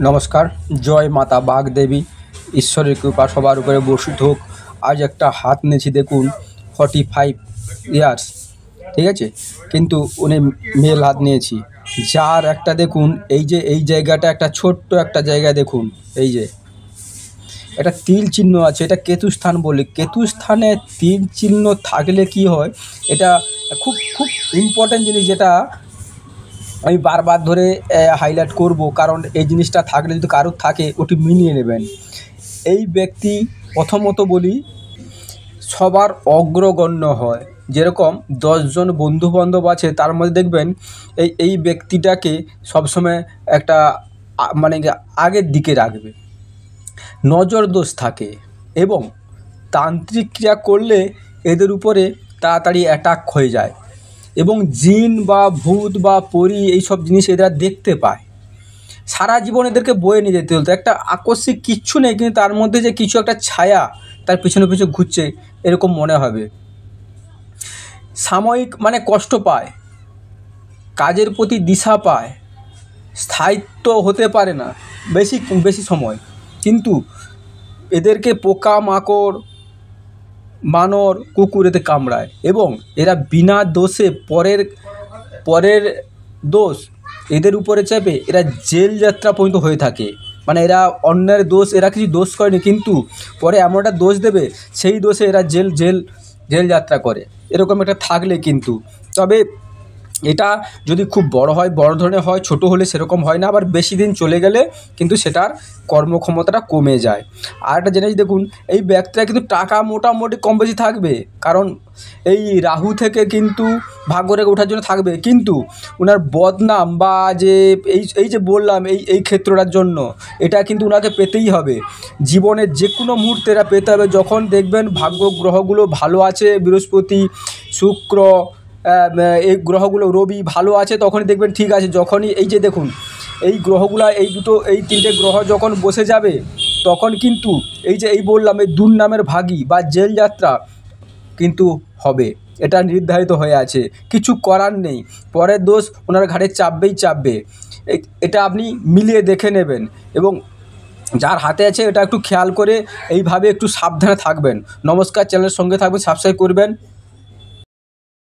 নমস্কার। জয় মাতা বাগদেবী। ঈশ্বরের কৃপা সবার উপরে বর্ষিত হোক। আজ একটা হাত নিয়েছি, দেখুন 45 ইয়ার্স, ঠিক আছে, কিন্তু উনি মেল হাত নিয়েছি, যার একটা দেখুন এই জায়গাটা একটা ছোট্ট একটা জায়গা, দেখুন এই যে একটা তিল চিহ্ন আছে, এটা কেতু স্থান বলি। কেতু স্থানে তিল চিহ্ন থাকলে কি হয়, এটা খুব খুব ইম্পর্ট্যান্ট জিনিস, যেটা আমি বারবার ধরে হাইলাইট করব, কারণ এই জিনিসটা থাকলে যদি কারোর থাকে ওটি মিলিয়ে নেবেন। এই ব্যক্তি প্রথমত বলি সবার অগ্রগণ্য হয়। যেরকম 10 জন বন্ধুবান্ধব আছে, তার মধ্যে দেখবেন এই ব্যক্তিটাকে সবসময় একটা মানে আগের দিকে রাখবে। নজর দোষ থাকে এবং তান্ত্রিক ক্রিয়া করলে এদের উপরে তাড়াতাড়ি অ্যাটাক হয়ে যায়, এবং জিন বা ভূত বা পরী এইসব জিনিস এরা দেখতে পায়। সারা জীবন এদেরকে বয়ে নিয়ে যেতে হতো, একটা আকস্মিক কিচ্ছু নেই, কিন্তু তার মধ্যে যে কিছু একটা ছায়া তার পিছনে পিছনে ঘুরছে এরকম মনে হবে। সাময়িক মানে কষ্ট পায়, কাজের প্রতি দিশা পায়, স্থায়িত্ব হতে পারে না বেশি বেশি সময়, কিন্তু এদেরকে পোকা মাকড় বানর কুকুর এতে কামড়ায়, এবং এরা বিনা দোষে পরের দোষ এদের উপরে চাপে এরা জেল যাত্রা পর্যন্ত হয়ে থাকে। মানে এরা অন্যের দোষ, এরা কিছু দোষ করেনি, কিন্তু পরে এমন একটা দোষ দেবে, সেই দোষে এরা জেল যাত্রা করে। এরকম একটা থাকলে কিন্তু, তবে এটা যদি খুব বড় হয়, বড় ধরনের হয়, ছোট হলে সেরকম হয় না, আবার বেশি দিন চলে গেলে কিন্তু সেটার কর্মক্ষমতাটা কমে যায়। আর একটা জিনিস দেখুন, এই ব্যক্তিরা কিন্তু টাকা মোটামুটি কম বেশি থাকবে, কারণ এই রাহু থেকে কিন্তু ভাগ্য রেখে ওঠার জন্য থাকবে, কিন্তু ওনার বদনাম বা যে এই যে বললাম এই ক্ষেত্রটার জন্য এটা কিন্তু ওনাকে পেতেই হবে। জীবনের যে কোনো মুহূর্তে এরা পেতে হবে। যখন দেখবেন ভাগ্য গ্রহগুলো ভালো আছে, বৃহস্পতি, শুক্র, এই গ্রহগুলো, রবি ভালো আছে, তখনই দেখবেন ঠিক আছে। যখনই এই যে দেখুন এই গ্রহগুলা, এই তিনটে গ্রহ যখন বসে যাবে, তখন কিন্তু এই বললাম এই দুর্নামের ভাগী বা জেল যাত্রা কিন্তু হবে। এটা নির্ধারিত হয়ে আছে, কিছু করার নেই। পরের দোষ ওনার ঘাড়ে চাপবে। এটা আপনি মিলিয়ে দেখে নেবেন, এবং যার হাতে আছে এটা একটু খেয়াল করে এইভাবে একটু সাবধানে থাকবেন। নমস্কার, চ্যানেলের সঙ্গে থাকবেন, সাবস্ক্রাইব করবেন।